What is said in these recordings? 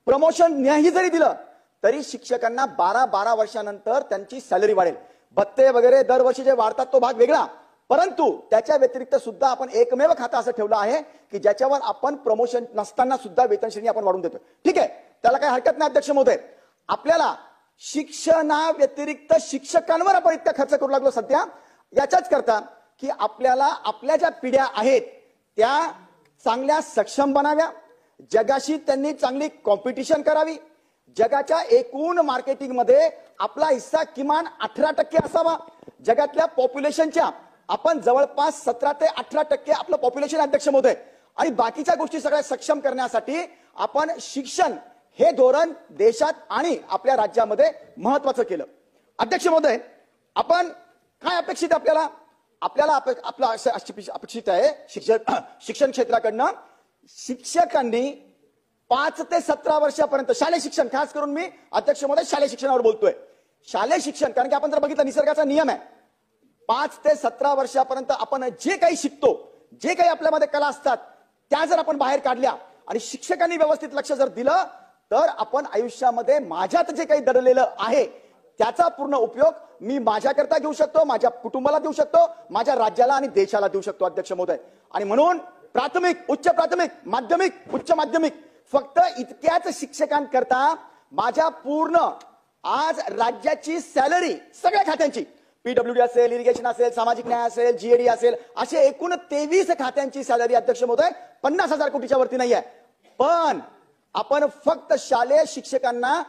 Promotion नाही जरी दिलं तरी शिक्षकांना 12 वर्षानंतर त्यांची सॅलरी वाढेल. भत्ते वगैरे दरवर्षी जे वाढतात तो भाग वेगळा, परंतु त्याच्या व्यतिरिक्त सुद्धा आपण एकमेव खातं असं ठेवलं आहे की ज्याच्यावर आपण प्रमोशन नसताना सुद्धा वेतन श्रेणी आपण वाढवून देतो. ठीक आहे, त्याला काही हरकत नाही अध्यक्ष महोदय. आपल्याला शिक्षणा व्यतिरिक्त शिक्षकांवर आपण इतका खर्च करू लागलो सध्या याच्याच करता की आपल्याला आपल्या ज्या पिढ्या आहेत त्या चांगल्या सक्षम बनाव्या, जगाशी त्यांनी चांगली कॉम्पिटिशन करावी, जगाच्या एकूण मार्केटिंग मध्ये आपला हिस्सा किमान 18% असावा. जगातल्या पॉप्युलेशनच्या आपण जवळपास 17 ते 18% आपलं पॉप्युलेशन अध्यक्ष महोदय, आणि बाकीच्या गोष्टी सगळ्या सक्षम करण्यासाठी आपण शिक्षण हे धोरण देशात आणि आपल्या राज्यामध्ये महत्वाचं केलं. अध्यक्ष महोदय, आपण काय अपेक्षित आपल्याला आपलं अपेक्षित आहे शिक्षण क्षेत्राकडनं शिक्षकांनी 5 ते 17 वर्षापर्यंत शालेय शिक्षण, खास करून मी अध्यक्ष महोदय शालेय शिक्षणावर बोलतोय. शालेय शिक्षण कारण की आपण जर बघितलं निसर्गाचा नियम आहे 5 ते 17 वर्षापर्यंत आपण जे काही शिकतो, जे काही आपल्यामध्ये कला असतात त्या जर आपण बाहेर काढल्या आणि शिक्षकांनी व्यवस्थित लक्ष जर दिलं तर आपण आयुष्यामध्ये माझ्यात जे काही दडलेलं आहे त्याचा पूर्ण उपयोग मी माझ्याकरता घेऊ शकतो, माझ्या कुटुंबाला देऊ शकतो, माझ्या राज्याला आणि देशाला देऊ शकतो अध्यक्ष महोदय. आणि म्हणून प्राथमिक, उच्च प्राथमिक, माध्यमिक, उच्च माध्यमिक फक्त इतक्याच शिक्षकांकरता माझ्या पूर्ण आज राज्याची सॅलरी सगळ्या खात्यांची, पीडब्ल्यूडी असेल, इरिगेशन असेल, सामाजिक न्याय असेल, जीएडी असेल, असे एकूण 23 खात्यांची सॅलरी अध्यक्ष महोदय 50,000 कोटीच्या वरती नाही आहे. पण आपण फक्त शालेय शिक्षकांना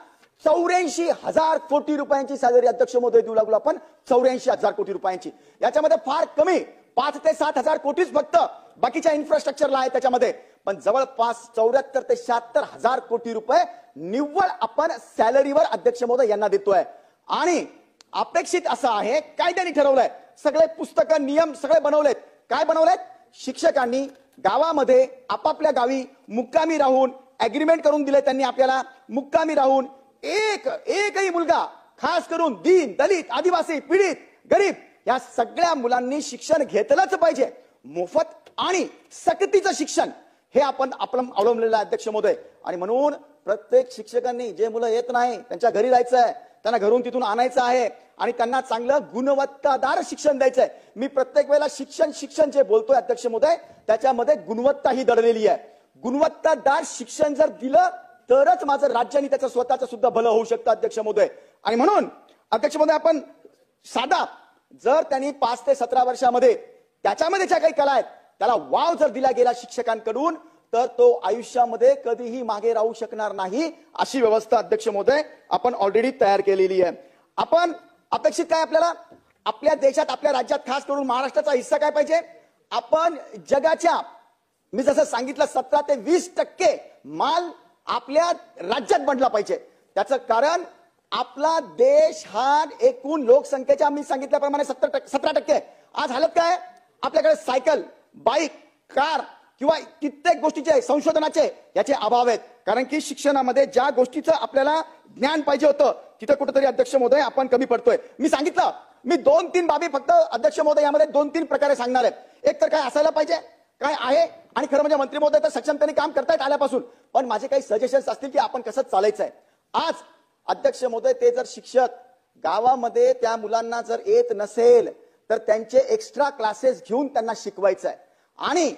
84,000 कोटी रुपयांची सॅलरी अध्यक्ष महोदय देऊ लागलो आपण, 84,000 कोटी रुपयांची. याच्यामध्ये फार कमी 5 ते 7,000 कोटीच फक्त बाकीच्या इन्फ्रास्ट्रक्चरला आहे त्याच्यामध्ये, पण जवळपास 74 ते 76,000 कोटी रुपये निव्वळ आपण सॅलरीवर अध्यक्ष महोदय यांना देतोय. आणि अपेक्षित असं आहे, कायद्याने ठरवलंय, सगळे पुस्तकं नियम सगळे बनवलेत. काय बनवलेत? शिक्षकांनी गावामध्ये आपापल्या गावी मुक्कामी राहून अग्रीमेंट करून दिले त्यांनी आपल्याला, मुक्कामी राहून एकही मुलगा, खास करून दीन, दलित, आदिवासी, पीडित, गरीब या सगळ्या मुलांनी शिक्षण घेतलंच पाहिजे. मोफत आणि सक्तीचं शिक्षण हे आपण अवलंबलेलं आहे अध्यक्ष महोदय. आणि म्हणून प्रत्येक शिक्षकांनी जे मुलं येत नाही त्यांच्या घरी जायचं आहे, त्यांना घरून तिथून आणायचं आहे आणि त्यांना चांगलं गुणवत्तादार शिक्षण द्यायचंय. मी प्रत्येक वेळेला शिक्षण जे बोलतोय अध्यक्ष महोदय त्याच्यामध्ये गुणवत्ता ही दडलेली आहे. गुणवत्तादार शिक्षण जर दिलं तरच माझं राज्य आणि त्याचं स्वतःचं सुद्धा भलं होऊ शकतं अध्यक्ष महोदय. आणि म्हणून अध्यक्ष महोदय आपण साधा जर त्यांनी 5 ते 17 वर्षामध्ये त्याच्यामध्ये ज्या काही कला आहेत त्याला वाव जर दिला गेला शिक्षकांकडून तर तो आयुष्यामध्ये कधीही मागे राहू शकणार नाही, अशी व्यवस्था अध्यक्ष महोदय आपण ऑलरेडी तयार केलेली आहे. आपण अपेक्षित काय आपल्याला आपल्या देशात, आपल्या राज्यात, खास करून महाराष्ट्राचा हिस्सा काय पाहिजे? आपण जगाच्या, मी जसं सांगितलं 17 ते 20% माल आपल्या राज्यात बनला पाहिजे. त्याचं कारण आपला देश हा एकूण लोकसंख्येच्या मी सांगितल्याप्रमाणे 17% आज हालत काय? आपल्याकडे सायकल, बाईक, कार किंवा कित्येक गोष्टीचे संशोधनाचे याचे अभाव आहेत. कारण की शिक्षणामध्ये ज्या गोष्टीचं आपल्याला ज्ञान पाहिजे होतं तिथे कुठेतरी अध्यक्ष महोदय आपण कमी पडतोय. मी सांगितलं, मी 2-3 बाबी फक्त अध्यक्ष महोदय यामध्ये 2-3 प्रकारे सांगणार आहे. एक तर काय असायला पाहिजे, काय आहे, आणि खरं म्हणजे मंत्री महोदय तर सक्षमतेने काम करतायत आल्यापासून, पण माझे काही सजेशन्स असतील की आपण कसं चालायचं आहे. आज अध्यक्ष महोदय ते जर शिक्षक गावामध्ये त्या मुलांना जर येत नसेल तर त्यांचे एक्स्ट्रा क्लासेस घेऊन त्यांना शिकवायचं आहे. आणि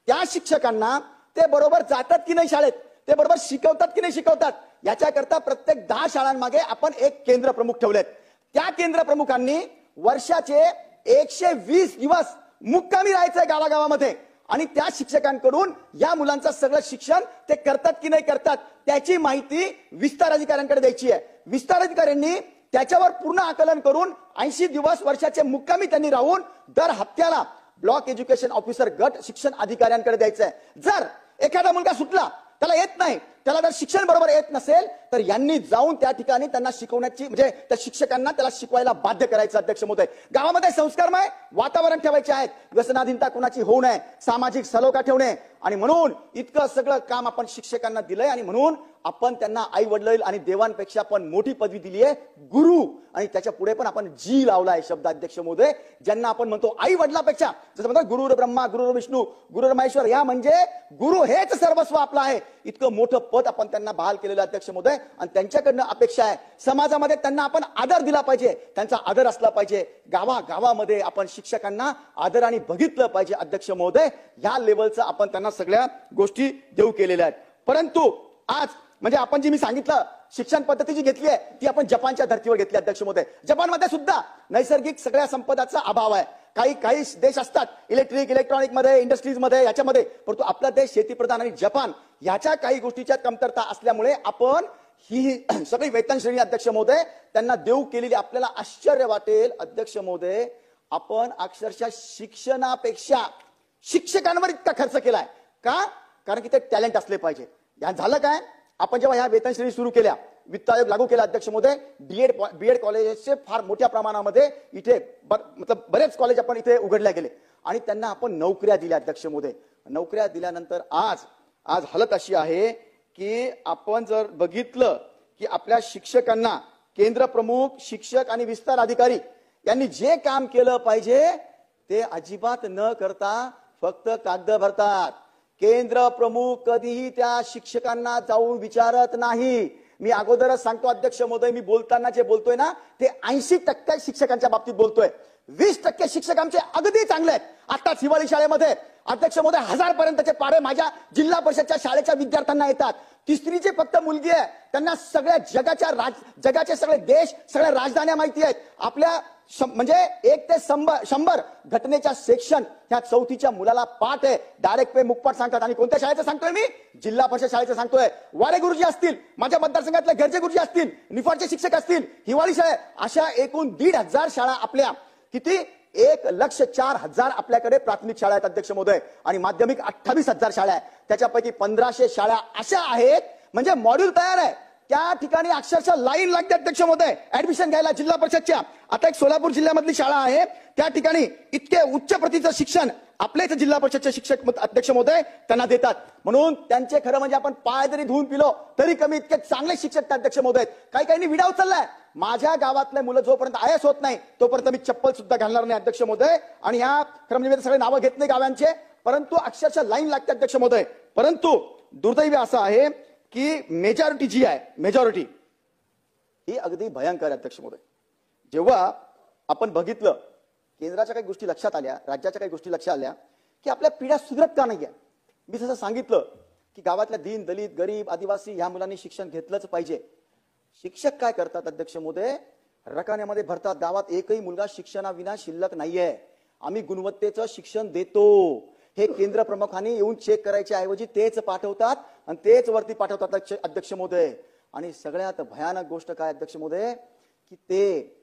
त्या शिक्षकांना ते बरोबर जातात की नाही शाळेत, ते बरोबर शिकवतात की नाही शिकवतात, याच्याकरता प्रत्येक 10 शाळांमागे आपण एक केंद्र प्रमुख ठेवलेत. त्या केंद्र प्रमुखांनी वर्षाचे 120 दिवस मुक्कामी राहायचंय गावागावामध्ये आणि त्या शिक्षकांकडून या मुलांचं सगळं शिक्षण ते करतात की नाही करतात त्याची माहिती विस्तार अधिकाऱ्यांकडे द्यायची आहे. विस्तार अधिकाऱ्यांनी त्याच्यावर पूर्ण आकलन करून 80 दिवस वर्षाचे मुक्कामी त्यांनी राहून दर हप्त्याला ब्लॉक एज्युकेशन ऑफिसर गट शिक्षण अधिकाऱ्यांकडे द्यायचं आहे. जर एखादा मुलगा सुटला, त्याला येत नाही, त्याला जर शिक्षण बरोबर येत नसेल तर यांनी जाऊन त्या ठिकाणी त्यांना शिकवण्याची, म्हणजे त्या शिक्षकांना त्याला शिकवायला बाध्य करायचं अध्यक्ष महोदय. गावामध्ये संस्कारमय वातावरण ठेवायचे आहेत, व्यसनाधीनता कुणाची होऊ नये, सामाजिक सलोखा ठेवणे, आणि म्हणून इतकं सगळं काम आपण शिक्षकांना दिलंय. आणि म्हणून आपण त्यांना आई वडील आणि देवांपेक्षा पण मोठी पदवी दिली आहे, गुरु. आणि त्याच्या पुढे पण आपण जी लावलाय शब्द अध्यक्ष महोदय, ज्यांना आपण म्हणतो आई वडिलांपेक्षा, जसं म्हणतो गुरुर ब्रह्मा गुरुर विष्णू गुरुर महेश्वर, या म्हणजे गुरु हेच सर्वस्व आपलं आहे, इतकं मोठं पद आपण त्यांना बहाल केलेलं अध्यक्ष महोदय. आणि त्यांच्याकडनं अपेक्षा आहे समाजामध्ये त्यांना आपण आदर दिला पाहिजे, त्यांचा आदर असला पाहिजे. गावागावामध्ये आपण शिक्षकांना आदराने बघितलं पाहिजे अध्यक्ष महोदय. ह्या लेवलचं आपण त्यांना सगळ्या गोष्टी देऊ केलेल्या आहेत. परंतु आज म्हणजे आपण जी मी सांगितलं शिक्षण पद्धती जी घेतली आहे ती आपण जपानच्या धर्तीवर घेतली अध्यक्ष महोदय. जपानमध्ये सुद्धा नैसर्गिक सगळ्या संपदाचा अभाव आहे. काही देश असतात इलेक्ट्रॉनिक मध्ये, इंडस्ट्रीज मध्ये, याच्यामध्ये, परंतु आपला देश शेतीप्रधान आणि जपान याच्या काही गोष्टीच्या कमतरता असल्यामुळे आपण ही सगळी वेतन श्रेणी अध्यक्ष महोदय त्यांना देऊ केलेली. आपल्याला आश्चर्य वाटेल अध्यक्ष महोदय, आपण अक्षरशः शिक्षणापेक्षा शिक्षकांवर इतका खर्च केलाय का? कारण की ते टॅलेंट असले पाहिजे. या झालं काय, आपण जेव्हा ह्या वेतन श्रेणी सुरू केल्या, वित्त आयोग लागू केला अध्यक्ष महोदय, बीएड कॉलेजचे फार मोठ्या प्रमाणामध्ये इथे मतलब बरेच कॉलेज आपण इथे उघडल्या गेले आणि त्यांना आपण नोकऱ्या दिल्या अध्यक्ष महोदय. नोकऱ्या दिल्यानंतर आज हालत अशी आहे की आपण जर बघितलं की आपल्या शिक्षकांना केंद्र प्रमुख, शिक्षक आणि विस्तार अधिकारी यांनी जे काम केलं पाहिजे ते अजिबात न करता फक्त कागद भरतात. केंद्र प्रमुख कधीही त्या शिक्षकांना जाऊन विचारत नाही. मी अगोदरच सांगतो अध्यक्ष महोदय, मी बोलताना जे बोलतोय ना ते 80% शिक्षकांच्या बाबतीत बोलतोय. 20% शिक्षक आमचे अगदी चांगले आहेत. आताच हिवाळी शाळेमध्ये अध्यक्ष महोदय 1000 पर्यंतचे पाढे माझ्या जिल्हा परिषदच्या शाळेच्या विद्यार्थ्यांना येतात. तिसरीची फक्त मुलगी आहे, त्यांना सगळ्या जगाचे सगळे देश, सगळ्या राजधान्या माहिती आहेत. आपल्या म्हणजे 1 ते 100 घटनेच्या सेक्शन ह्या 4थीच्या मुलाला पाठ आहे. डायरेक्ट पे मुखपाठ सांगतात. आणि कोणत्या शाळेचं सांगतोय मी? जिल्हा परिषद शाळेचं सांगतोय. वारे गुरुजी असतील, माझ्या मतदारसंघातले घरचे गुरुजी असतील, निफाडचे शिक्षक असतील, हिवाळी शाळे, अशा एकूण 1,500 शाळा आपल्या, किती 1,04,000 आपल्याकडे प्राथमिक शाळा आहेत अध्यक्ष महोदय. आणि माध्यमिक 28,000 शाळा आहेत. त्याच्यापैकी 1500 शाळा अशा आहेत म्हणजे मॉड्यूल तयार आहे, त्या ठिकाणी अक्षरशः लाईन लागते अध्यक्ष महोदय ऍडमिशन घ्यायला जिल्हा परिषदच्या. आता एक सोलापूर जिल्ह्यामधली शाळा आहे, त्या ठिकाणी इतके उच्च प्रतीचं शिक्षण आपल्या इथे जिल्हा परिषदचे शिक्षक अध्यक्ष महोदय त्यांना देतात. म्हणून त्यांचे खरं म्हणजे आपण पाय जरी धुवून पिलो तरी कमी, इतके चांगले शिक्षक अध्यक्ष महोदय. काही विडा उचललाय. माझ्या गावातले मुलं जोपर्यंत आयएस होत नाही तोपर्यंत मी चप्पल सुद्धा घालणार नाही अध्यक्ष महोदय. आणि ह्या खरं म्हणजे सगळे नावं घेत नाही गावांचे, परंतु अक्षरशः लाईन लागते अध्यक्ष महोदय. परंतु दुर्दैवी असं आहे की मेजॉरिटी जी आहे, मेजॉरिटी ही अगदी भयंकर आहे अध्यक्ष महोदय. जेव्हा आपण बघितलं केंद्राच्या काही गोष्टी लक्षात आल्या, राज्याच्या काही गोष्टी लक्षात आल्या की आपल्या पिढ्या सुधरत का नाहीये. मी जसं सांगितलं की गावातल्या दीन, दलित, गरीब, आदिवासी ह्या मुलांनी शिक्षण घेतलंच पाहिजे. शिक्षक काय करतात अध्यक्ष महोदय? रकान्यामध्ये भरतात. गावात एकही मुलगा शिक्षणाविना शिल्लक नाहीये. आम्ही गुणवत्तेचं शिक्षण देतो. हे केंद्र प्रमुखांनी येऊन चेक करायच्या ऐवजी तेच पाठवतात आणि तेच वरती पाठवतात अध्यक्ष महोदय. आणि सगळ्यात भयानक गोष्ट काय अध्यक्ष महोदय की ते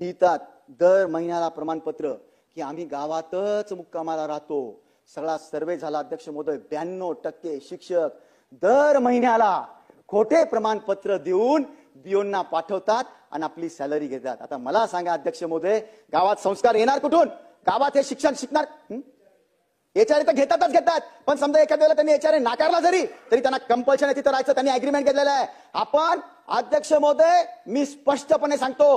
लिहितात दर महिन्याला प्रमाणपत्र की आम्ही गावातच मुक्कामाला राहतो. सगळा सर्वे झाला अध्यक्ष महोदय, 92% शिक्षक दर महिन्याला खोटे प्रमाणपत्र देऊन बिओंना पाठवतात आणि आपली सॅलरी घेतात. आता मला सांगा अध्यक्ष महोदय, गावात संस्कार येणार कुठून? गावात हे शिक्षण शिकणार? एचआरए तर घेतात, पण समजा एखाद्या वेळेला त्यांनी एचआरए नाकारला जरी तरी त्यांना कंपल्शन आहे तिथं राहायचं, त्यांनी अग्रीमेंट घेतलेलं आहे. आपण अध्यक्ष महोदय मी स्पष्टपणे सांगतो,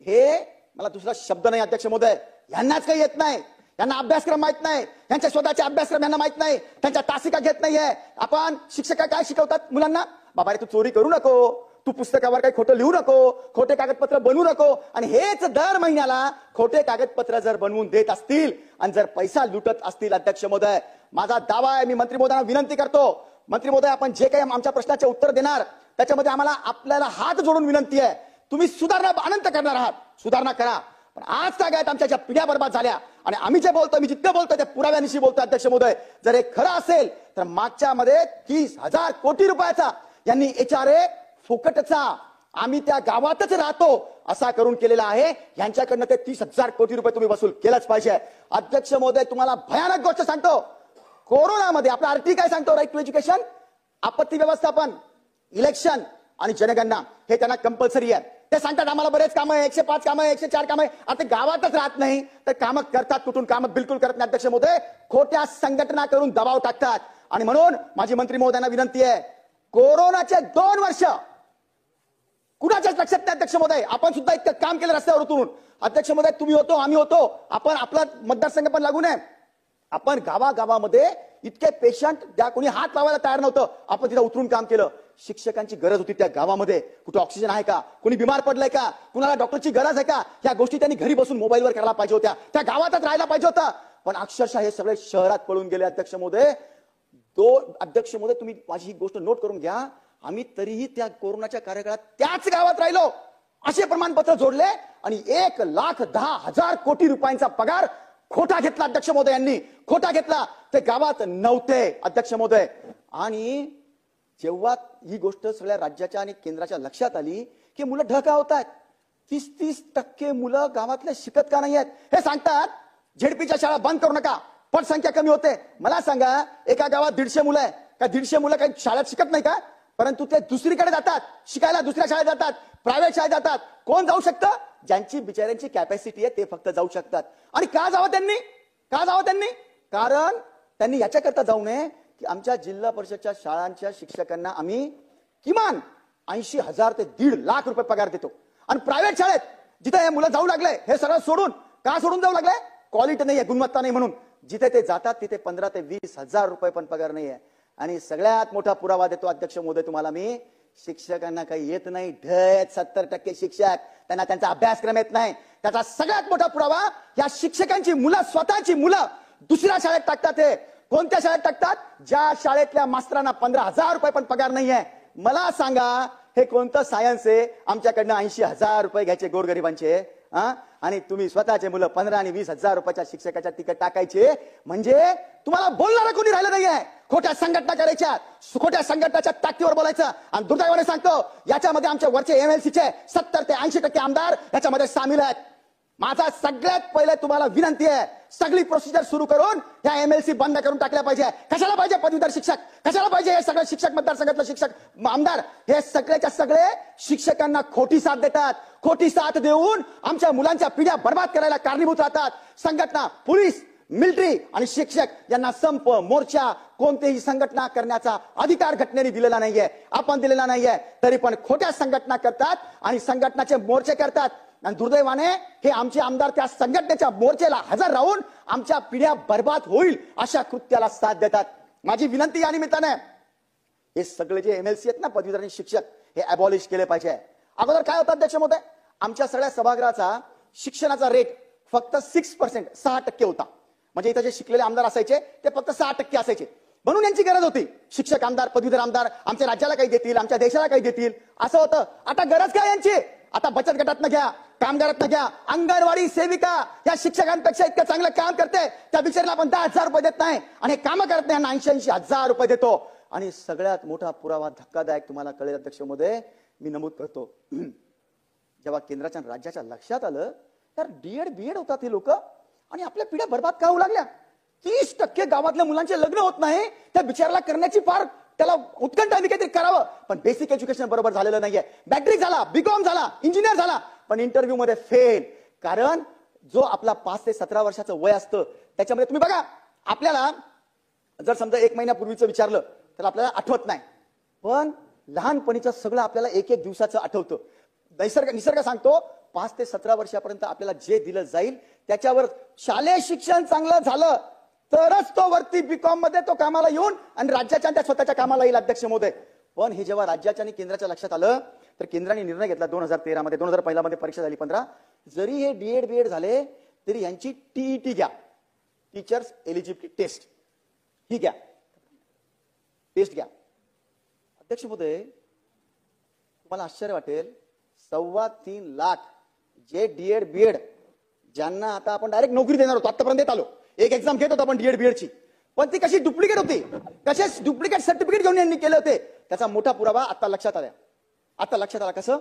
हे मला दुसरा शब्द नाही अध्यक्ष महोदय, यांनाच काही येत नाही, यांना अभ्यासक्रम माहित नाही, त्यांच्या स्वतःचे अभ्यासक्रम यांना माहित नाही, त्यांच्या तासिका घेत नाहीये. आपण शिक्षक काय शिकवतात मुलांना? बाबा रे तू चोरी करू नको, तू पुस्तकावर काही खोटं लिहू नको, खोटे कागदपत्र बनवू नको. आणि हेच दर महिन्याला खोटे कागदपत्र जर बनवून देत असतील आणि जर पैसा लुटत असतील अध्यक्ष महोदय, माझा दावा आहे, मी मंत्री महोदयांना विनंती करतो, मंत्री महोदय आपण जे काही आमच्या प्रश्नाचे उत्तर देणार त्याच्यामध्ये आपल्याला हात जोडून विनंती आहे, तुम्ही सुधारणा अनंत करणार आहात, सुधारणा करा. पण आज काय आमच्या ज्या पिढ्या बर्बाद झाल्या आणि आम्ही जे बोलतो, मी जितकं बोलतो ते पुराव्यानिशी बोलतो अध्यक्ष महोदय. जर हे खरं असेल तर मागच्या मध्ये 30,000 कोटी रुपयाचा यांनी एचआरए फुकटचा आम्ही त्या गावातच राहतो असा करून केलेला आहे. यांच्याकडनं ते 30,000 कोटी रुपये तुम्ही वसूल केलंच पाहिजे. अध्यक्ष महोदय तुम्हाला भयानक गोष्ट सांगतो, कोरोनामध्ये आपला आरटी काय सांगतो, राईट टू एज्युकेशन, आपत्ती व्यवस्थापन, इलेक्शन आणि जनगणना हे त्यांना कंपल्सरी आहे. ते सांगतात आम्हाला बरेच कामं आहे, 105 कामं आहे, 104 कामं आहे. आता गावातच राहत नाही तर कामं करतात कुठून? कामं बिलकुल करत नाही अध्यक्ष महोदय, खोट्या संघटना करून दबाव टाकतात. आणि म्हणून माझी मंत्री महोदयांना विनंती आहे, कोरोनाचे 2 वर्ष कुणाच्याच लक्षात नाही अध्यक्ष महोदय. आपण सुद्धा इतकं काम केलं रस्त्यावर उतरून. अध्यक्ष महोदय, तुम्ही होतो, आम्ही होतो, आपण आपला मतदारसंघ पण लागू नये. आपण गावागावामध्ये इतके पेशंट त्या कोणी हात लावायला तयार नव्हतं, आपण तिथे उतरून काम केलं. शिक्षकांची गरज होती त्या गावामध्ये. कुठे ऑक्सिजन आहे का, कोणी बिमार पडलाय का, कुणाला डॉक्टरची गरज आहे का, या गोष्टी त्यांनी घरी बसून मोबाईलवर करायला पाहिजे होत्या, त्या गावातच राहायला पाहिजे होतं. पण अक्षरशः हे सगळे शहरात पळून गेले अध्यक्ष महोदय. अध्यक्ष महोदय, तुम्ही माझी ही गोष्ट नोट करून घ्या. आम्ही तरीही त्या कोरोनाच्या कार्यकाळात त्याच गावात राहिलो, असे प्रमाणपत्र जोडले आणि 1,10,000 कोटी रुपयांचा पगार खोटा घेतला अध्यक्ष महोदय यांनी. खोटा घेतला, ते गावात नव्हते अध्यक्ष महोदय. आणि जेव्हा ही गोष्ट सगळ्या राज्याच्या आणि केंद्राच्या लक्षात आली की मुलं ढका होत आहेत, 30% मुलं गावातले शिकत का नाही आहेत, हे सांगतात झेडपीच्या शाळा बंद करू नका, पटसंख्या कमी होते. मला सांगा, एका गावात 150 मुलं आहे का, 150 मुलं काही शाळेत शिकत नाही का? परंतु ते दुसरीकडे जातात शिकायला, दुसऱ्या शाळेत जातात, प्रायव्हेट शाळेत जातात. कोण जाऊ शकतं? ज्यांची बिचाऱ्यांची कॅपॅसिटी आहे ते फक्त जाऊ शकतात. आणि का जावं त्यांनी? का जावं त्यांनी? कारण त्यांनी याच्याकरता जाऊ नये की आमच्या जिल्हा परिषदच्या शाळांच्या शिक्षकांना आम्ही किमान 80,000 ते 1.5 लाख रुपये पगार देतो. आणि प्रायव्हेट शाळेत जिथे हे मुलं जाऊ लागले, हे सगळं सोडून का सोडून जाऊ लागले? क्वालिटी नाही आहे, गुणवत्ता नाही म्हणून. जिथे ते जातात तिथे 15,000 ते 20,000 रुपये पण पगार नाही आहे. आणि सगळ्यात मोठा पुरावा देतो अध्यक्ष महोदय तुम्हाला मी, शिक्षकांना काही येत नाही. 70% शिक्षक, त्यांना त्यांचा अभ्यासक्रम येत नाही. त्याचा सगळ्यात मोठा पुरावा, या शिक्षकांची मुलं, स्वतःची मुलं दुसऱ्या शाळेत टाकतात. हे कोणत्या शाळेत टाकतात? ज्या शाळेतल्या मास्तरांना 15,000 रुपये पण पगार नाहीये. मला सांगा, हे कोणतं सायन्स आहे? आमच्याकडनं 80,000 रुपये घ्यायचे गोरगरिबांचे, आणि तुम्ही स्वतःचे मुलं 15 आणि 20,000 रुपयाच्या शिक्षकाच्या तिकीट टाकायचे. म्हणजे तुम्हाला बोलणारं कोणी राहिलं नाहीये. खोट्या संघटना करायच्या, खोट्या संघटनाच्या ताकदीवर बोलायचं. आणि दुर्दैवाने सांगतो, याच्यामध्ये आमच्या वरचे एमएलसीचे 70 ते 80% आमदार याच्यामध्ये सामील आहेत. माझा सगळ्यात पहिले तुम्हाला विनंती आहे, सगळी प्रोसिजर सुरू करून या एमएलसी बंद करून टाकल्या पाहिजे. कशाला पाहिजे पदवीधर शिक्षक? कशाला पाहिजे हे सगळे शिक्षक, मतदारसंघातले शिक्षक आमदार? हे सगळेच्या सगळे शिक्षकांना खोटी साथ देतात. खोटी साथ देऊन आमच्या मुलांच्या पिढ्या बर्बाद करायला कारणीभूत राहतात. संघटना, पोलीस, मिलिटरी आणि शिक्षक यांना संप, मोर्चा, कोणतेही संघटना करण्याचा अधिकार घटनेने दिलेला नाहीये, आपण दिलेला नाहीये. तरी पण खोट्या संघटना करतात आणि संघटनाचे मोर्चे करतात. आणि दुर्दैवाने हे आमचे आमदार त्या संघटनेच्या मोर्चेला हजर राहून आमच्या पिढ्या बर्बाद होईल अशा कृत्याला साथ देतात. माझी विनंती या निमित्ताने, हे सगळे जे एमएलसी आहेत ना, पदवीधर आणि शिक्षक, हे अबॉलिश केले पाहिजे. अगोदर काय होतं अध्यक्ष महोदय? आमच्या सगळ्या सभागृहाचा शिक्षणाचा रेट फक्त 6% होता. म्हणजे इथं जे शिकलेले आमदार असायचे ते फक्त 6% असायचे. म्हणून यांची गरज होती, शिक्षक आमदार, पदवीधर आमदार आमच्या राज्याला काही देतील, आमच्या देशाला काही देतील, असं होतं. आता गरज काय यांची? आता बचत गटातनं घ्या, कामगारातनं घ्या, अंगणवाडी सेविका या शिक्षकांपेक्षा इतकं चांगलं काम करते, त्या बिचारीला आपण 10,000 रुपये देत नाही, आणि काम करत नाही, 80,000 रुपये देतो. आणि सगळ्यात मोठा पुरावा, धक्कादायक तुम्हाला कळेल अध्यक्ष महोदय, मी नमूद करतो. जेव्हा केंद्राच्या राज्याच्या लक्षात आलं, तर डीएड बीएड होतात हे लोक, आणि आपल्या पिढ्या बर्बाद का होऊ लागल्या. 30% गावातल्या मुलांचे लग्न होत नाही. त्या बिचाराला करण्याची फार त्याला उत्कंठ आहे, काहीतरी करावं, पण बेसिक एज्युकेशन बरोबर झालेलं नाहीये. मॅट्रिक झाला, बीकॉम झाला, इंजिनियर झाला, पण इंटरव्ह्यू मध्ये फेल. कारण जो आपला 5 ते 17 वर्षाचं वय असतं त्याच्यामध्ये तुम्ही बघा, आपल्याला जर समजा 1 महिन्यापूर्वीचं विचारलं तर आपल्याला आठवत नाही, पण लहानपणीचं सगळं आपल्याला एक दिवसाचं आठवतं. निसर्ग सांगतो 5 ते 17 वर्षापर्यंत आपल्याला जे दिलं जाईल त्याच्यावर शालेय शिक्षण चांगलं झालं तरच तो वरती बीकॉम मध्ये तो कामाला येऊन आणि राज्याच्या त्या स्वतःच्या कामाला येईल अध्यक्ष महोदय. पण हे जेव्हा राज्याच्या आणि केंद्राच्या लक्षात आलं, तर केंद्राने निर्णय घेतला 2013 मध्ये, 2015 मध्ये परीक्षा झाली 15. जरी हे डीएड बीएड झाले तरी यांची टीईटी घ्या, टीचर्स एलिजिबिलिटी टेस्ट, ही घ्या, टेस्ट घ्या. अध्यक्ष महोदय, तुम्हाला आश्चर्य वाटेल, 3.25 लाख जे डीएड बीएड ज्यांना आता आपण डायरेक्ट नोकरी देणार होतो, आतापर्यंत देत आलो, एक एक्झाम घेत होतो आपण डीएड बीएड ची, पण ती कशी डुप्लिकेट होती, कसेच डुप्लिकेट सर्टिफिकेट घेऊन यांनी केले होते. त्याचा मोठा पुरावा आता लक्षात आला. आता लक्षात आला कसं?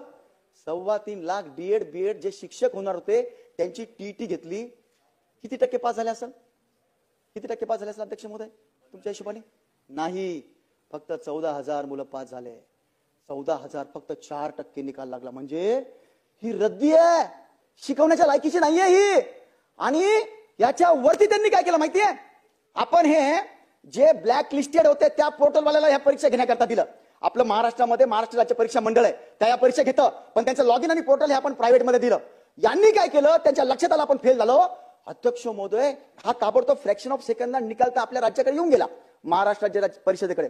3.25 लाख डीएड बीएड जे शिक्षक होणार होते त्यांची टीटी घेतली. किती टक्के पास झाले असेल? किती टक्के पास झाले असेल अध्यक्ष महोदय तुमच्या हिशोबाने? नाही, फक्त 14,000 मुलं पास झाले. 14,000, फक्त 4% निकाल लागला. म्हणजे ही रद्दी आहे, शिकवण्याच्या लायकीची नाहीये ही. आणि याच्या वरती त्यांनी काय केलं माहितीये? आपण हे जे ब्लॅक लिस्टेड होते त्या पोर्टलवाल्याला ह्या परीक्षा घेण्याकरता दिलं. आपलं महाराष्ट्रामध्ये महाराष्ट्र राज्य परीक्षा मंडळ आहे, त्या या परीक्षा घेतं, पण त्यांचं लॉग इन आणि पोर्टल हे आपण प्रायव्हेटमध्ये दिलं. यांनी काय केलं, त्यांच्या लक्षात आलं आपण फेल झालो. अध्यक्ष महोदय, हा ताबडतोब फ्रॅक्शन ऑफ सेकंडला निकालता आपल्या राज्याकडे येऊन गेला, महाराष्ट्र राज्य परिषदेकडे.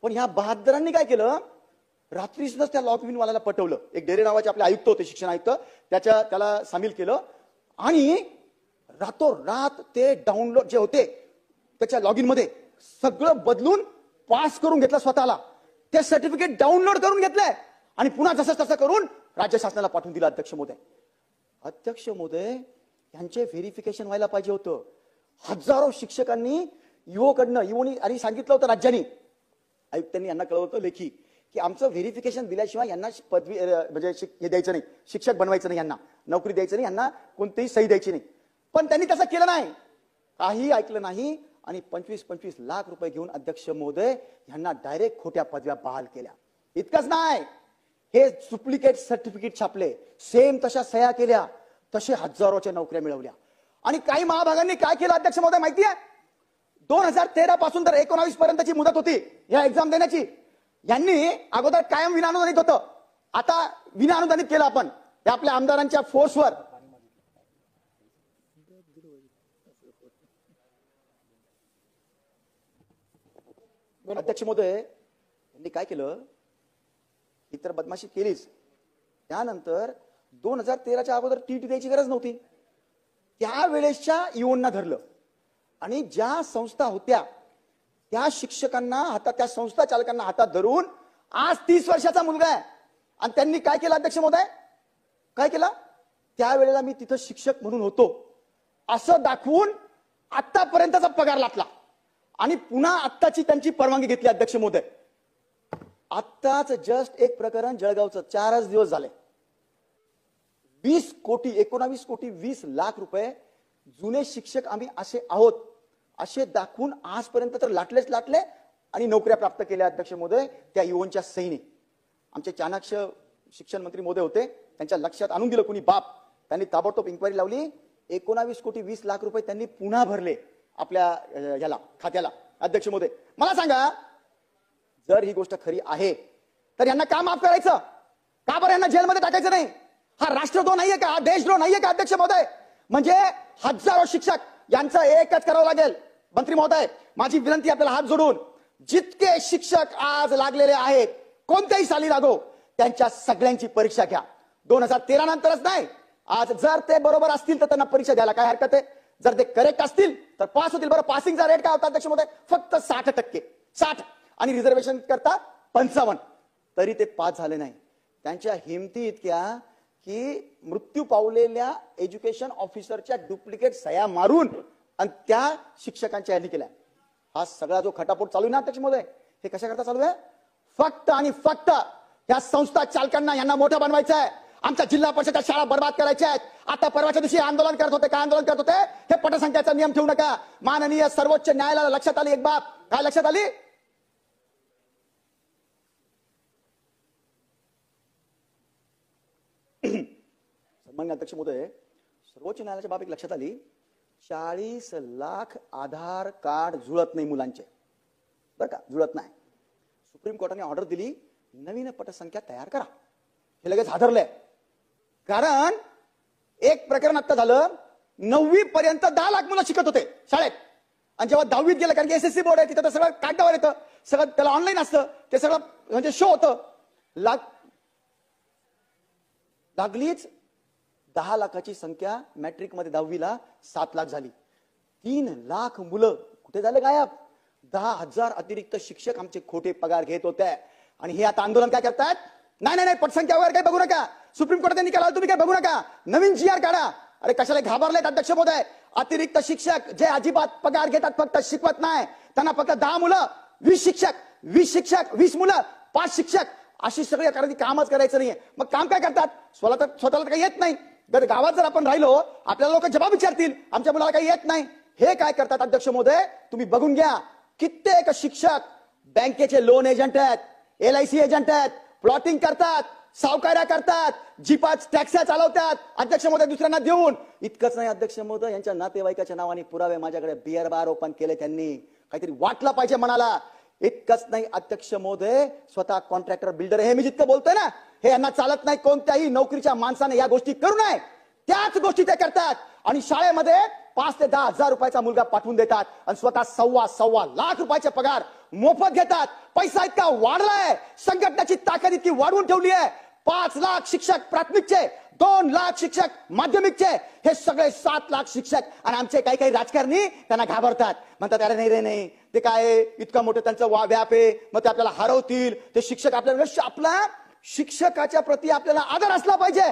पण ह्या बहादरांनी काय केलं, रात्री सुद्धा त्या लॉग इन वाल्याला पटवलं. एक डेरे नावाचे आपले आयुक्त होते, शिक्षण आयुक्त, त्याला सामील केलं आणि रातोरात ते डाउनलोड जे होते त्याच्या लॉग इन मध्ये सगळं बदलून पास करून घेतलं स्वतःला. ते सर्टिफिकेट डाउनलोड करून घेतलंय आणि पुन्हा जसं तसं करून राज्य शासनाला पाठवून दिलं. अध्यक्ष महोदय, यांचे व्हेरिफिकेशन व्हायला पाहिजे होतं. हजारो शिक्षकांनी इओनी आणि सांगितलं होतं राज्यांनी, आयुक्तांनी यांना कळवलं होतं लेखी, की आमचं व्हेरिफिकेशन दिल्याशिवाय यांना पदवी म्हणजे हे द्यायचं नाही, शिक्षक बनवायचं नाही, यांना नोकरी द्यायचं नाही, यांना कोणतीही सही द्यायची नाही. पण त्यांनी तसं केलं नाही, काही ऐकलं नाही आणि 25-25 लाख रुपये घेऊन अध्यक्ष महोदय यांना डायरेक्ट खोट्या पदव्या बहाल केल्या. इतकंच नाही, हे डुप्लिकेट सर्टिफिकेट छापले, सेम तशा सह्या केल्या, तसे हजारोच्या नोकऱ्या मिळवल्या. आणि काही महाभागांनी काय केलं अध्यक्ष महोदय माहिती आहे, 2013 पासून तर 19 पर्यंतची मुदत होती या एक्झाम देण्याची. यांनी अगोदर कायम विनाअनुदानित होतं, आता विनाअनुदानित केलं आपण हे आपल्या आमदारांच्या फोर्सवर. अध्यक्ष महोदय, यांनी काय केलं, इतर बदमाशी केलीच. त्यानंतर 2013च्या अगोदर टीटी द्यायची गरज नव्हती, त्यावेळेसच्या इओनना धरलं आणि ज्या संस्था होत्या त्या शिक्षकांना हातात, त्या संस्था चालकांना हातात धरून, आज 30 वर्षाचा मुलगा आहे आणि त्यांनी काय केलं अध्यक्ष महोदय, काय केलं, त्यावेळेला मी तिथं शिक्षक म्हणून होतो असं दाखवून आतापर्यंतचा पगार लाटला आणि पुन्हा आत्ताची त्यांची परवानगी घेतली. अध्यक्ष महोदय, आत्ताच जस्ट एक प्रकरण जळगावचं 4च दिवस झाले, 19 कोटी 20 लाख रुपये जुने शिक्षक आम्ही असे आहोत असे दाखवून आजपर्यंत तर लाटले आणि नोकऱ्या प्राप्त केल्या. अध्यक्ष महोदय, त्या युवनच्या सैनिक आमचे चाणक्य शिक्षण मंत्री महोदय होते, त्यांच्या लक्षात आणून दिलं कुणी बाप, त्यांनी ताबडतोब इन्क्वायरी लावली. 19 कोटी 20 लाख रुपये त्यांनी पुन्हा भरले आपल्या याला खात्याला. अध्यक्ष महोदय, मला सांगा, जर ही गोष्ट खरी आहे तर यांना का माफ करायचं, का बरं यांना जेलमध्ये टाकायचं नाही? हा राष्ट्रद्रोह नाहीये का, हा देशद्रोह नाहीये का? अध्यक्ष महोदय, म्हणजे हजारो शिक्षक, यांचं एकच करावं लागेल. मंत्री महोदय, माझी विनंती आपल्याला हात जोडून, जितके शिक्षक आज लागलेले आहेत, कोणत्याही साली लागो, त्यांच्या सगळ्यांची परीक्षा घ्या. 2013 नंतरच नाही, आज जर ते बरोबर असतील तर त्यांना परीक्षा द्यायला काय हरकत आहे. जर ते करेक्ट असतील तर पास होतील. बरं, पासिंगचा रेट काय होता अध्यक्ष महोदय, फक्त 60%, 60, आणि रिझर्वेशन करता 55, तरी ते पास झाले नाही. त्यांच्या हिमती इतक्या की मृत्यू पावलेल्या एज्युकेशन ऑफिसरच्या डुप्लिकेट सह्या मारून आणि त्या शिक्षकांच्या यांनी केल्या. हा सगळा जो खटापट चालू आहे ना अध्यक्ष महोदय, हे कशा करता चालू आहे, फक्त आणि फक्त या संस्था चालकांना यांना मोठं बनवायचं आहे. आमच्या जिल्हा परिषदच्या शाळा बर्बाद करायच्या आहेत. आता परवाच्या दिवशी आंदोलन करत होते, काय आंदोलन करत होते, हे पटसंख्याचा नियम ठेवू नका. माननीय सर्वोच्च न्यायालयाला लक्षात आली एक बाब, काय लक्षात आली, सन्माननीय अध्यक्ष महोदय, सर्वोच्च न्यायालयाच्या बाब एक लक्षात आली, 40 लाख आधार कार्ड जुळत नाही मुलांचे, बरं का, जुळत नाही. सुप्रीम कोर्टाने ऑर्डर दिली, नवीन पटसंख्या तयार करा. हे लगेच हादरलंय, कारण एक प्रकरण आता झालं, 9वी पर्यंत 10 लाख मुलं शिकत होते शाळेत, आणि जेव्हा 10वीत गेलं, कारण की SSC बोर्ड आहे, तिथं तर सगळं कागदावर येतं, सगळं त्याला ऑनलाईन असतं, ते सगळं म्हणजे शो होतं. लागलीच 10 लाखाची संख्या मॅट्रिक मध्ये 10वीला 7 लाख झाली. 3 लाख मुलं कुठे झाले गायब. 10,000 अतिरिक्त शिक्षक आमचे खोटे पगार घेत होते. आणि हे आता आंदोलन काय करतात, नाही नाही पटसंख्या वगैरे काही बघू नका, सुप्रीम कोर्टाने निकाल आला तुम्ही काय बघू नका, नवीन GR काढा. अरे कशाला घाबरलेत अध्यक्ष महोदय, अतिरिक्त शिक्षक जे अजिबात पगार घेतात, फक्त शिकवत नाही, त्यांना फक्त 10 मुलं, 20 शिक्षक 20 मुलं, 5 शिक्षक, अशी सगळी करायची, कामच करायचं नाहीये. मग काम काय करतात, स्वतःला काही येत नाही. जर गावात जर आपण राहिलो, आपल्याला लोक जबाब विचारतील, आमच्या मुलाला काही येत नाही. हे काय करतात अध्यक्ष महोदय, तुम्ही बघून घ्या, कित्येक शिक्षक बँकेचे लोन एजंट आहेत, LIC एजंट आहेत, प्लॉटिंग करतात, सावकार्या करतात, जीपात टॅक्सी चालवतात अध्यक्ष महोदय दुसऱ्यांना देऊन. इतकंच नाही अध्यक्ष महोदय, यांच्या नातेवाईकाच्या नावाने पुरावे माझ्याकडे बिअर बार ओपन केले त्यांनी. काहीतरी वाटलं पाहिजे मनाला. इतकंच नाही अध्यक्ष महोदय, स्वतः कॉन्ट्रॅक्टर बिल्डर, हे मी जितकं बोलतोय ना, हे यांना चालत नाही. कोणत्याही नोकरीच्या माणसाने या गोष्टी करू नये. त्याच गोष्टी ते करतात आणि शाळेमध्ये 5 ते 10 हजार रुपयाचा मुलगा पाठवून देतात आणि स्वतः सव्वा लाख रुपयाचे पगार मोफत घेतात. पैसा इतका वाढलाय, संघटनेची ताकद इतकी वाढवून ठेवली आहे. 5 लाख शिक्षक प्राथमिकचे, 2 लाख शिक्षक माध्यमिकचे, हे सगळे 7 लाख शिक्षक. आणि आमचे काही राजकारणी त्यांना घाबरतात, म्हणतात अरे नाही रे नाही, ते काय इतकं मोठं त्यांचं व्याप आहे, मग ते आपल्याला हरवतील. ते शिक्षक आपला शिक्षकाच्या प्रती आपल्याला आदर असला पाहिजे.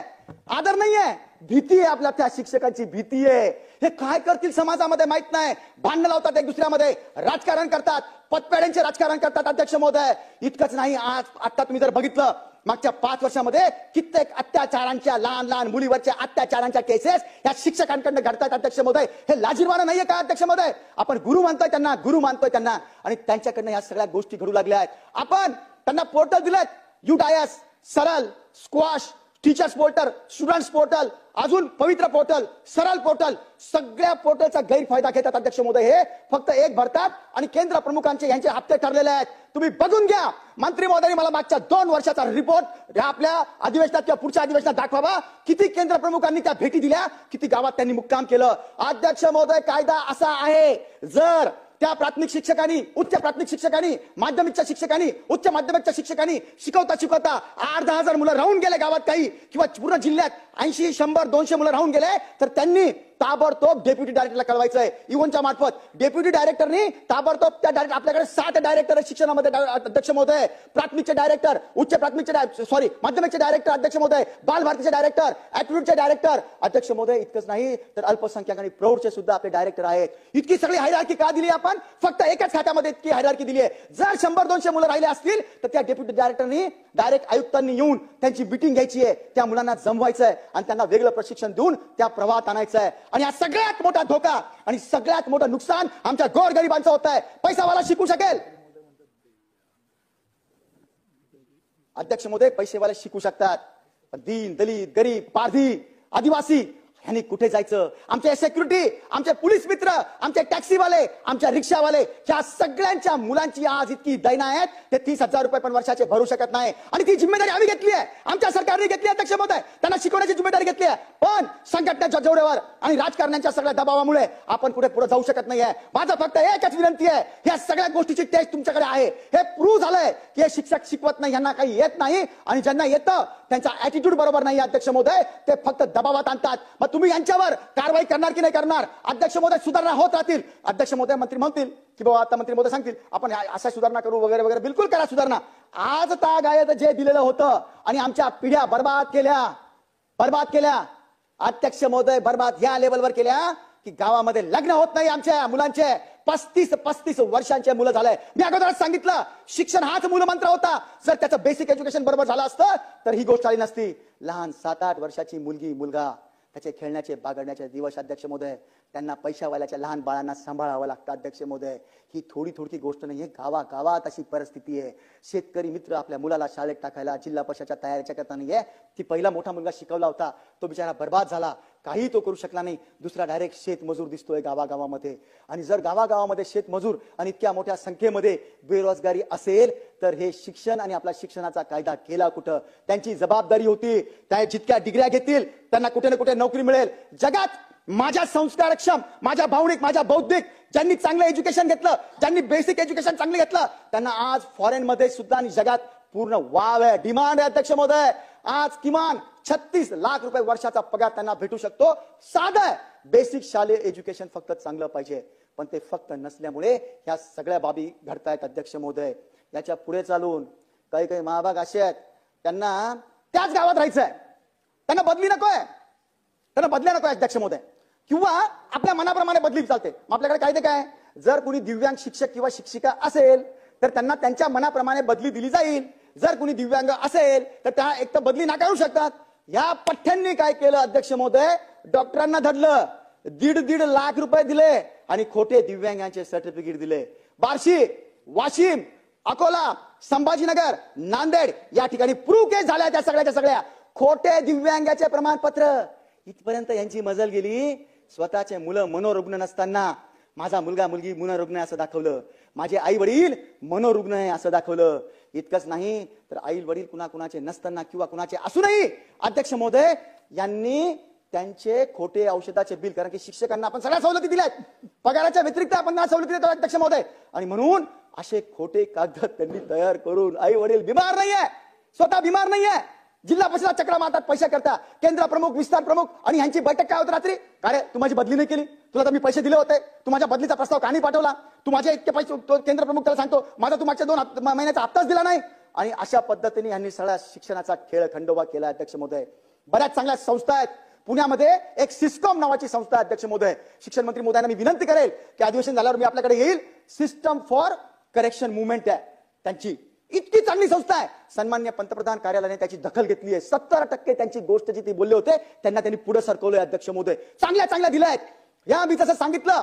आदर नाहीये, भीती आहे आपल्या त्या शिक्षकांची, भीती आहे. हे काय करतील समाजामध्ये माहित नाही. भांडण लावतात एक दुसऱ्यामध्ये, राजकारण करतात, पतपेढ्यांचे राजकारण करतात अध्यक्ष महोदय. इतकंच नाही, आता तुम्ही जर बघितलं मागच्या 5 वर्षामध्ये कित्येक अत्याचारांच्या, लहान मुलीवरच्या अत्याचारांच्या केसेस या शिक्षकांकडनं घडतात अध्यक्ष महोदय. हे लाजिरवाणं नाहीये का अध्यक्ष महोदय? आपण गुरु मानतोय त्यांना आणि त्यांच्याकडनं या सगळ्या गोष्टी घडू लागल्या आहेत. आपण त्यांना पोर्टल दिलेत, UDIS, सरल, squash, teachers portal, students portal, अजून पवित्र पोर्टल, सरल पोर्टल, सगळ्या पोर्टलचा गैरफायदा घेतात अध्यक्ष महोदय. हे फक्त एक भरतात आणि केंद्र प्रमुखांचे यांचे हप्ते ठरलेले आहेत. तुम्ही बघून घ्या. मंत्री महोदयांनी मला मागच्या 2 वर्षाचा रिपोर्ट आपल्या अधिवेशनात किंवा पुढच्या अधिवेशनात दाखवावा. किती केंद्र प्रमुखांनी त्या भेटी दिल्या, किती गावात त्यांनी मुक्काम केलं. अध्यक्ष महोदय, कायदा असा आहे, जर त्या प्राथमिक शिक्षकांनी, उच्च प्राथमिक शिक्षकांनी, माध्यमिकच्या शिक्षकांनी, उच्च माध्यमिकच्या शिक्षकांनी शिकवता 8-10 हजार मुलं राहून गेले गावात काही, किंवा पूर्ण जिल्ह्यात 80, 100, 200 मुलं राहून गेले, तर त्यांनी ताबडतोब डेप्युटी डायरेक्टरला कळवायचंय. इव्हनच्या मार्फत डेप्युटी डायरेक्टरनी ताबडतोब त्या डायरेक्टर, आपल्याकडे 7 डायरेक्टर शिक्षणामध्ये अध्यक्ष महोदय, प्राथमिकचे डायरेक्टर, उच्च प्राथमिकचे माध्यमिकचे डायरेक्टर अध्यक्ष महोदय, बालभारतीचे डायरेक्टर, ऍप्टिट्यूडचे डायरेक्टर अध्यक्ष महोदय. इतकंच नाही तर अल्पसंख्याक आणि प्रौढचे सुद्धा आपले डायरेक्टर आहेत. इतकी सगळी हायरार्की का दिली आपण? फक्त एकाच खात्यामध्ये इतकी हायरार्की दिली आहे. जर 100-200 मुलं राहिले असतील तर त्या डेप्युटी डायरेक्टरनी डायरेक्ट आयुक्तांनी येऊन त्यांची मीटिंग घ्यायची आहे, त्या मुलांना जमवायचंय आणि त्यांना वेगळं प्रशिक्षण देऊन त्या प्रवाहात आणायचं आहे. आणि हा सगळ्यात मोठा धोका आणि सगळ्यात मोठं नुकसान आमच्या गोरगरिबांचं होत आहे. पैसावाला शिकू शकेल अध्यक्ष महोदय, पैसेवाले शिकू शकतात, पण दीन, दलित, गरीब, पारधी, आदिवासी ह्यांनी कुठे जायचं? आमचे सेक्युरिटी, आमचे पोलीस मित्र, आमचे टॅक्सीवाले, आमच्या रिक्षावाले, ह्या सगळ्यांच्या मुलांची आज इतकी दैना आहेत, ते 30,000 रुपये पण वर्षाचे भरू शकत नाही. आणि ती जिम्मेदारी आम्ही घेतली आहे, आमच्या सरकारने घेतली आहे अध्यक्ष महोदय. त्यांना शिकवण्याची जिम्मेदारी घेतली आहे, पण संघटनेच्या जोड्यावर आणि राजकारण्यांच्या सगळ्या दबावामुळे आपण पुढे जाऊ शकत नाहीये. माझं फक्त एकच विनंती आहे, ह्या सगळ्या गोष्टीची टेस्ट तुमच्याकडे आहे. हे प्रूव्ह झालंय की हे शिक्षक शिकवत नाही, यांना काही येत नाही, आणि ज्यांना येतं त्यांचा ऍटिट्यूड बरोबर नाही अध्यक्ष महोदय. ते फक्त दबावात आणतात. मग तुम्ही यांच्यावर कारवाई करणार की नाही करणार? अध्यक्ष महोदय, सुधारणा होत राहतील. अध्यक्ष महोदय, मंत्री म्हणतील की बाबा, आता मंत्री महोदय सांगतील आपण अशा सुधारणा करू वगैरे वगैरे. बिलकुल करा सुधारणा. आज तागायत जे दिलेलं होतं आणि आमच्या पिढ्या बर्बाद केल्या अध्यक्ष महोदय, बर्बाद ह्या लेवलवर केल्या की गावामध्ये लग्न होत नाही आमच्या मुलांचे. 35 वर्षांचे मुलं झालंय. मी अगोदरच सांगितलं, शिक्षण हाच मूलमंत्र होता. जर त्याचं बेसिक एज्युकेशन बरोबर झालं असतं तर ही गोष्ट आली नसती. लहान 7-8 वर्षाची मुलगी, मुलगा, त्याचे खेळण्याचे बागडण्याचे दिवस अध्यक्ष महोदय, त्यांना पैशावाल्याच्या लहान बाळांना सांभाळावं लागतं अध्यक्ष महोदय. ही थोडी गोष्ट नाहीये, गावागावात अशी परिस्थिती आहे. शेतकरी मित्र आपल्या मुलाला शाळेत टाकायला जिल्हा परिषदच्या तयारीच्या करता नाहीये. ती पहिला मोठा मुलगा शिकवला होता, तो बिचारा बर्बाद झाला, काही तो करू शकला नाही. दुसरा डायरेक्ट शेतमजूर दिसतोय गावागावामध्ये. आणि जर गावागावामध्ये शेतमजूर आणि इतक्या मोठ्या संख्येमध्ये बेरोजगारी असेल तर हे शिक्षण आणि आपला शिक्षणाचा कायदा केला कुठं? त्यांची जबाबदारी होती, त्या जितक्या डिग्र्या घेतील त्यांना कुठे ना कुठे नोकरी मिळेल. जगात माझ्या संस्कारक्षम, माझ्या भावनिक, माझ्या बौद्धिक, ज्यांनी चांगलं एज्युकेशन घेतलं, ज्यांनी बेसिक एज्युकेशन चांगलं घेतलं, त्यांना आज फॉरेन मध्ये सुद्धा आणि जगात पूर्ण वाव आहे, डिमांड आहे अध्यक्ष महोदय. आज किमान 36 लाख रुपये वर्षाचा पगार त्यांना भेटू शकतो. साधं बेसिक शालेय एज्युकेशन फक्त चांगलं पाहिजे, पण ते फक्त नसल्यामुळे ह्या सगळ्या बाबी घडतायत अध्यक्ष महोदय. याच्या पुढे चालून काही महाभाग असे आहेत, त्यांना त्याच गावात राहायचंय, त्यांना बदली नकोय, अध्यक्ष महोदय, किंवा आपल्या मनाप्रमाणे बदली चालते. मग आपल्याकडे कायदे काय? जर कुणी दिव्यांग शिक्षक किंवा शिक्षिका असेल तर त्यांना त्यांच्या मनाप्रमाणे बदली दिली जाईल. जर कुणी दिव्यांग असेल तर त्या एक तर बदली नाकारू शकतात. या पठ्ठ्यांनी काय केलं अध्यक्ष महोदय? डॉक्टरांना धरलं, 1.5 लाख रुपये दिले आणि खोटे दिव्यांगांचे सर्टिफिकेट दिले. बार्शी, वाशिम, अकोला, संभाजीनगर, नांदेड या ठिकाणी प्रूव्ह केस झाल्या त्या सगळ्या खोटे दिव्यांगाचे प्रमाणपत्र. इथपर्यंत यांची मजल गेली. स्वतःचे मुलं मनोरुग्ण नसताना माझा मुलगा मुलगी मनोरुग्ण असं दाखवलं. माझे आई वडील मनोरुग्ण आहे असं दाखवलं. इतकंच नाही तर आई वडील कुणाकुणाचे नसताना किंवा कुणाचे असूनही अध्यक्ष महोदय यांनी त्यांचे खोटे औषधाचे बिल, कारण की शिक्षकांना आपण सगळ्या सवलती दिल्यात, पगाराच्या व्यतिरिक्त आपण सवलती देतो अध्यक्ष महोदय, आणि म्हणून असे खोटे कागद त्यांनी तयार करून आई वडील बिमार नाहीये, स्वतः बिमार नाहीये, जिल्हा परिषद चक्रा मारतात पैसे करता, केंद्र प्रमुख विस्तार प्रमुख, आणि यांची बैठक काय होती रात्री, का रे तू माझी बदली नाही केली, तुला तर मी पैसे दिले होते, तू माझ्या बदलीचा प्रस्ताव का नाही पाठवला, तू माझे इतके पैसे, तो केंद्र प्रमुख त्याला सांगतो माझा तू मागच्या 2 महिन्याचा हप्ताच दिला नाही. आणि अशा पद्धतीने यांनी सगळ्या शिक्षणाचा खेळ खंडोबा केला अध्यक्ष महोदय. बऱ्याच चांगल्या संस्था आहेत पुण्यामध्ये, एक सिस्कॉम नावाची संस्था अध्यक्ष महोदय. शिक्षण मंत्री महोदयांना मी विनंती करेल की अधिवेशन झाल्यावर मी आपल्याकडे येईल. सिस्टम फॉर करेक्शन मुवमेंट आहे त्यांची, इतकी चांगली संस्था आहे. सन्मान्य पंतप्रधान कार्यालयाने त्याची दखल घेतली आहे. 70% त्यांची गोष्ट जी ते बोलले होते त्यांना त्यांनी पुढे सरकवलंय अध्यक्ष महोदय. चांगल्या दिल्या आहेत. या मी जसं सांगितलं,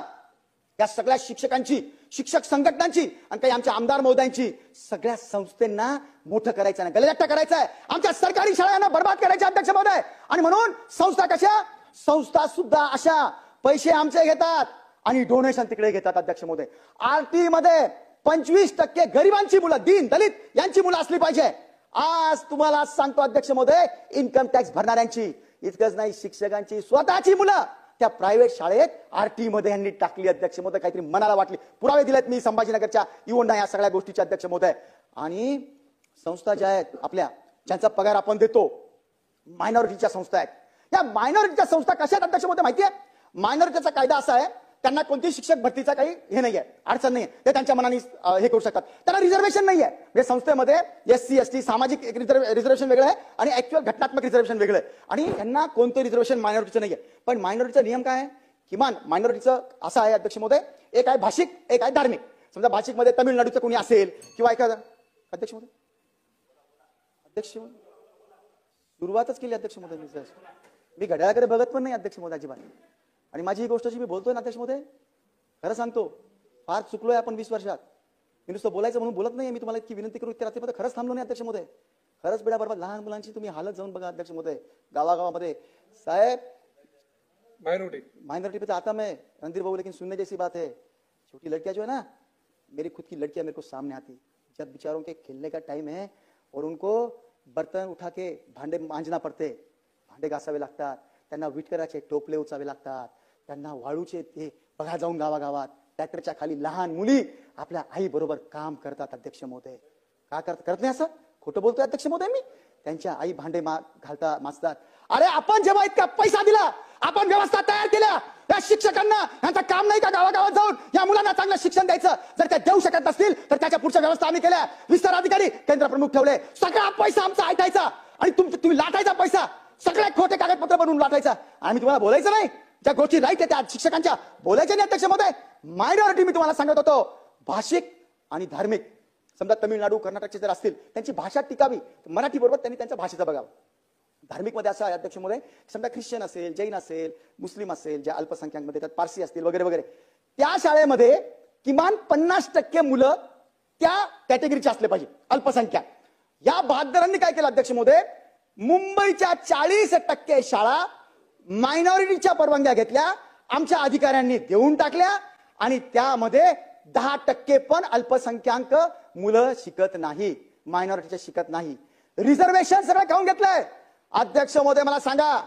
या सगळ्या शिक्षकांची, शिक्षक संघटनांची आणि काही आमच्या आमदार महोदयांची, सगळ्या संस्थांना मोठं करायचं नाही, गलगट्टा करायचा आहे, आमच्या सरकारी शाळांना बर्बाद करायचे अध्यक्ष महोदय. आणि म्हणून संस्था कशा, संस्था सुद्धा अशा पैसे आमचे घेतात आणि डोनेशन तिकडे घेतात अध्यक्ष महोदय. आरटी मध्ये 25% गरिबांची मुलं, दीन दलित यांची मुलं असली पाहिजे. आज तुम्हाला सांगतो अध्यक्ष महोदय, इन्कम टॅक्स भरणाऱ्यांची, इतकंच नाही शिक्षकांची स्वतःची मुलं त्या प्रायव्हेट शाळेत आरटी मध्ये यांनी टाकली अध्यक्ष महोदय. काहीतरी मनाला वाटली, पुरावे दिलेत मी संभाजीनगरच्या इवोंडा या सगळ्या गोष्टीचे अध्यक्ष महोदय. आणि संस्था ज्या आहेत आपल्या, ज्यांचा पगार आपण देतो, मायनॉरिटीच्या संस्था आहेत. या मायनॉरिटीच्या संस्था कशा आहेत अध्यक्ष महोदय माहितीये, मायनॉरिटीचा कायदा असा आहे, त्यांना कोणतीही शिक्षक भरतीचा काही हे नाहीये, अडचण नाहीये, ते त्यांच्या मनाने हे करू शकतात. त्यांना रिझर्वेशन नाहीये. म्हणजे संस्थेमध्ये एससी एसटी सामाजिक रिझर्वेशन वेगळं आहे आणि ऍक्च्युअल घटनात्मक रिझर्वेशन वेगळं आहे. आणि यांना कोणतं रिझर्वेशन मायनॉरिटीचं नाहीये. पण मायनॉरिटीचा नियम काय आहे, किमान मायनॉरिटीचं असं आहे अध्यक्ष महोदय, एक आहे भाषिक, एक आहे धार्मिक. समजा भाषिक मध्ये तमिळनाडूचं कोणी असेल किंवा एखादा, अध्यक्ष महोदय सुरुवातच केली अध्यक्ष महोदय. मी घड्याळाकडे बघत पण नाही अध्यक्ष महोदय अजिबात. आणि माझी ही गोष्ट जी मी बोलतोय ना अध्यक्ष महोदय, खरं सांगतो फार चुकलोय आपण 20 वर्षात. मी नुसतं बोलायचं म्हणून बोलत नाही. मी तुम्हाला इतकी विनंती करू, इतक्या रात्रीमध्ये खरंच थांबलो नाही अध्यक्ष महोदय. खरंच बेडा बरोबर लहान मुलांची तुम्ही हालत जाऊन बघा अध्यक्ष महोदय, गावागावामध्ये. साहेब माइनॉरिटी पे तो आता मैं रणधीर बाबू, लेकिन सुनने जैसी बात है, छोटी लड़कियां जो है ना, मेरी खुद की लड़कियां मेरे को सामने आती, जब बेचारों के खेलने का टाइम है और उनको बर्तन उठा के भांडे मांजना पडते, भांडे घासावे लागतात, त्यांना विटकराचे टोपले उचावे लागतात, त्यांना वाळूचे ते बघा जाऊन गावागावात ट्रॅक्टरच्या खाली लहान मुली आपल्या आई बरोबर काम करतात अध्यक्ष महोदय. का करत नाही असं, खोटं बोलतोय अध्यक्ष महोदय मी. त्यांच्या आई भांडे घालता माजतात. अरे आपण जेव्हा इतका पैसा दिला, आपण व्यवस्था तयार केल्या, या शिक्षकांना यांचं काम नाही का गावागावात जाऊन या मुलांना चांगलं शिक्षण द्यायचं. जर त्या देऊ शकत नसतील तर त्याच्या पुढच्या व्यवस्था आम्ही केल्या. विस्तार अधिकारी, केंद्र प्रमुख ठेवले. सगळा पैसा आमचा ऐकायचा आणि तुम्ही लाटायचा पैसा, सगळे खोटे कागदपत्र बनवून लाटायचा. आणि तुम्हाला बोलायचं नाही, ज्या गोष्टी राईट आहे त्या शिक्षकांच्या बोलायच्या नाही अध्यक्ष महोदय. मायनॉरिटी मी तुम्हाला सांगत होतो, भाषिक आणि धार्मिक. समजा तमिळनाडू कर्नाटकचे जर असतील, त्यांची भाषा टिकावी, मराठी बरोबर त्यांनी त्यांच्या भाषेचं बघावं. धार्मिक मध्ये असं आहे अध्यक्ष महोदय, समजा ख्रिश्चन असेल, जैन असेल, मुस्लिम असेल, ज्या अल्पसंख्याकमध्ये त्यात पारसी असतील वगैरे वगैरे, त्या शाळेमध्ये किमान 50% मुलं त्या कॅटेगरीचे असले पाहिजे, अल्पसंख्याक. या बहादरांनी काय केलं अध्यक्ष महोदय, मुंबईच्या 40% शाळा मायनॉरिटीच्या परवानग्या घेतल्या, आमच्या अधिकाऱ्यांनी देऊन टाकल्या आणि त्यामध्ये 10% पण अल्पसंख्याक मुलं शिकत नाही, मायनॉरिटीचे शिकत नाही. रिझर्वेशन सगळं खाऊन घेतलंय. अध्यक्ष महोदय मला सांगा,